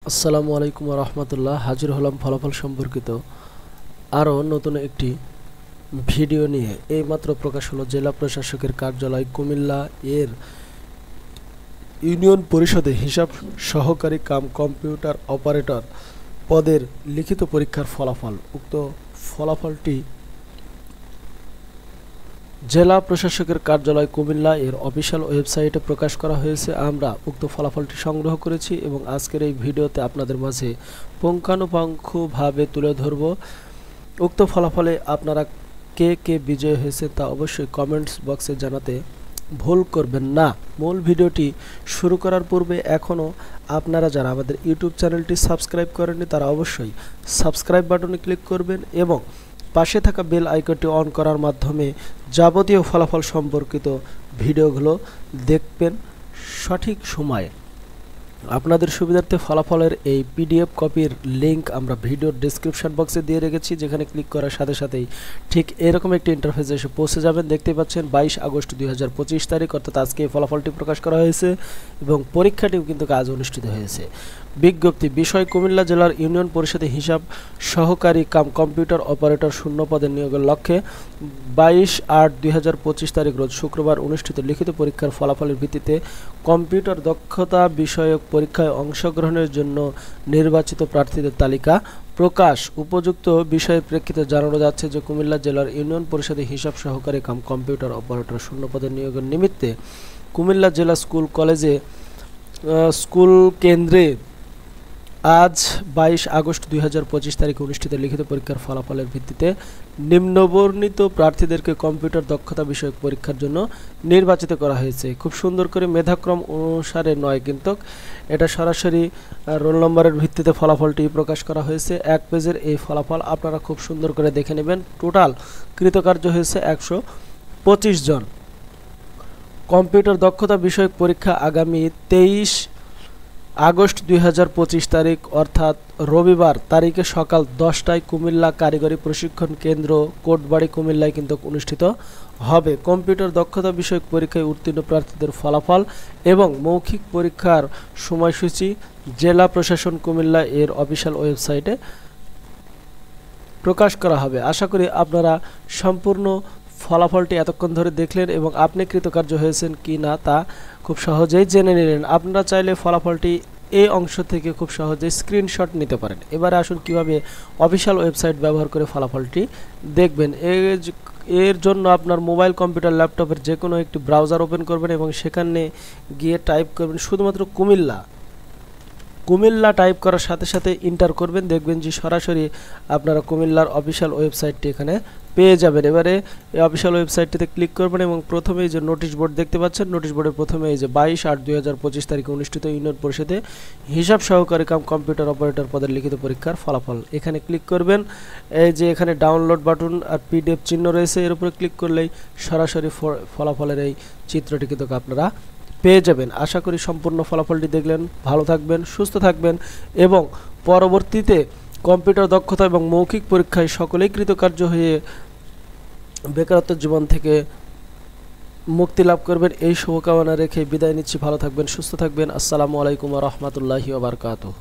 আসসালামু আলাইকুম ওয়া রাহমাতুল্লাহ। হাজির হলাম ফলাফল সম্পর্কিত আরও নতুন একটি ভিডিও নিয়ে। এইমাত্র প্রকাশ হলো জেলা প্রশাসকের কার্যালয় কুমিল্লা এর ইউনিয়ন পরিষদে হিসাব সহকারী কাম কম্পিউটার অপারেটর পদের লিখিত পরীক্ষার ফলাফল। উক্ত ফলাফলটি জেলা প্রশাসকের কার্যালয় কুমিল্লা এর অফিসিয়াল ওয়েবসাইটে প্রকাশ করা হয়েছে। আমরা উক্ত ফলাফলটি সংগ্রহ করেছি এবং আজকের এই ভিডিওতে আপনাদের মাঝে পুঙ্খানুপুঙ্খভাবে তুলে ধরব। উক্ত ফলাফলে আপনারা কে কে বিজয়ী হয়েছে তা অবশ্যই কমেন্টস বক্সে জানাতে ভুল করবেন না। মূল ভিডিওটি শুরু করার পূর্বে এখনও আপনারা যারা আমাদের ইউটিউব চ্যানেলটি সাবস্ক্রাইব করেননি তারা অবশ্যই সাবস্ক্রাইব বাটনে ক্লিক করবেন এবং পাশে থাকা বেল আইকনটি অন করার মাধ্যমে যাবতীয় ফলাফল সম্পর্কিত ভিডিওগুলো দেখবেন সঠিক সময়ে। আপনাদের সুবিধার্থে ফলাফলের এই পিডিএফ কপির লিংক আমরা ভিডিওর ডেসক্রিপশন বক্সে দিয়ে রেখেছি, যেখানে ক্লিক করার সাথে সাথেই ঠিক এরকম একটি ইন্টারফেসে এসে পৌঁছে যাবেন। দেখতে পাচ্ছেন 22 আগস্ট 2025 তারিখ, অর্থাৎ আজকে এই ফলাফলটি প্রকাশ করা হয়েছে এবং পরীক্ষাটিও কিন্তু আজ অনুষ্ঠিত হয়েছে। বিজ্ঞপ্তি বিষয়: কুমিল্লা জেলার ইউনিয়ন পরিষদে হিসাব সহকারী কাম কম্পিউটার অপারেটর শূন্য পদে নিয়োগের লক্ষ্যে 22/8/2025 তারিখ রোজ শুক্রবার অনুষ্ঠিত লিখিত পরীক্ষার ফলাফলের ভিত্তিতে কম্পিউটার দক্ষতা বিষয়ক পরীক্ষায় অংশগ্রহণের জন্য নির্বাচিত প্রার্থীদের তালিকা প্রকাশ। উপযুক্ত বিষয়ের প্রেক্ষিতে জানানো যাচ্ছে যে কুমিল্লা জেলার ইউনিয়ন পরিষদে হিসাব সহকারী কাম কম্পিউটার অপারেটর শূন্য পদে নিয়োগের নিমিত্তে কুমিল্লা জেলা স্কুল কেন্দ্রে আজ 22 আগস্ট 2025 তারিখে অনুষ্ঠিত লিখিত পরীক্ষার ফলাফলের ভিত্তিতে নিম্নবর্ণিত প্রার্থীদেরকে কম্পিউটার দক্ষতা বিষয়ক পরীক্ষার জন্য নির্বাচিত করা হয়েছে। খুব সুন্দর করে মেধাক্রম অনুসারে নয়, কিন্তু এটা সরাসরি রোল নম্বরের ভিত্তিতে ফলাফলটি প্রকাশ করা হয়েছে। এক পেজের এই ফলাফল আপনারা খুব সুন্দর করে দেখে নেবেন। টোটাল কৃতকার্য হয়েছে 125 জন। কম্পিউটার দক্ষতা বিষয়ক পরীক্ষা আগামী 23 আগস্ট 2025 তারিখ অর্থাৎ রবিবার তারিখে সকাল 10টায় কুমিল্লা কারিগরি প্রশিক্ষণ কেন্দ্র কোটবাড়ি কুমিল্লায় কিন্তু অনুষ্ঠিত হবে। কম্পিউটার দক্ষতা বিষয়ক পরীক্ষায় উত্তীর্ণ প্রার্থীদের ফলাফল এবং মৌখিক পরীক্ষার সময়সূচি জেলা প্রশাসন কুমিল্লা এর অফিসিয়াল ওয়েবসাইটে প্রকাশ করা হবে। আশা করি আপনারা সম্পূর্ণ ফলাফলটি এতক্ষণ ধরে দেখলেন এবং আপনি কৃতকার্য হয়েছেন কি না তা খুব সহজেই জেনে নিলেন। আপনারা চাইলে ফলাফলটি এই অংশ থেকে খুব সহজেই স্ক্রিনশট নিতে পারেন। এবারে আসুন কিভাবে অফিসিয়াল ওয়েবসাইট ব্যবহার করে ফলাফলটি দেখবেন। এর জন্য আপনার মোবাইল, কম্পিউটার, ল্যাপটপের যে কোনো একটি ব্রাউজার ওপেন করবেন এবং সেখানে গিয়ে টাইপ করবেন শুধুমাত্র কুমিল্লা টাইপ করার সাথে সাথে ইন্টার করবেন। দেখবেন যে সরাসরি আপনারা কুমিল্লার অফিসিয়াল ওয়েবসাইটটি এখানে পেয়ে যাবেন। এবারে এই অফিসিয়াল ওয়েবসাইটটিতে ক্লিক করবেন এবং প্রথমেই যে নোটিশ বোর্ড দেখতে পাচ্ছেন, নোটিশ বোর্ডের প্রথমে এই যে 22/8/2025 তারিখে অনুষ্ঠিত ইউনিয়ন পরিষদে হিসাব সহকারী কাম কম্পিউটার অপারেটর পদের লিখিত পরীক্ষার ফলাফল, এখানে ক্লিক করবেন। এই যে এখানে ডাউনলোড বাটন আর পিডিএফ চিহ্ন রয়েছে, এর উপরে ক্লিক করলেই সরাসরি ফলাফলের এই চিত্রটি কিন্তু আপনারা পেয়ে যাবেন। আশা করি সম্পূর্ণ ফলাফলটি দেখলেন। ভালো থাকবেন, সুস্থ থাকবেন এবং পরবর্তীতে কম্পিউটার দক্ষতা এবং মৌখিক পরীক্ষায় সকলেই কৃতকার্য হয়ে বেকারত্ব জীবন থেকে মুক্তি লাভ করবেন এই শুভকামনা রেখে বিদায় নিচ্ছি। ভালো থাকবেন, সুস্থ থাকবেন। আসসালামু আলাইকুম ওয়া রাহমাতুল্লাহি ওয়া বারাকাতুহু।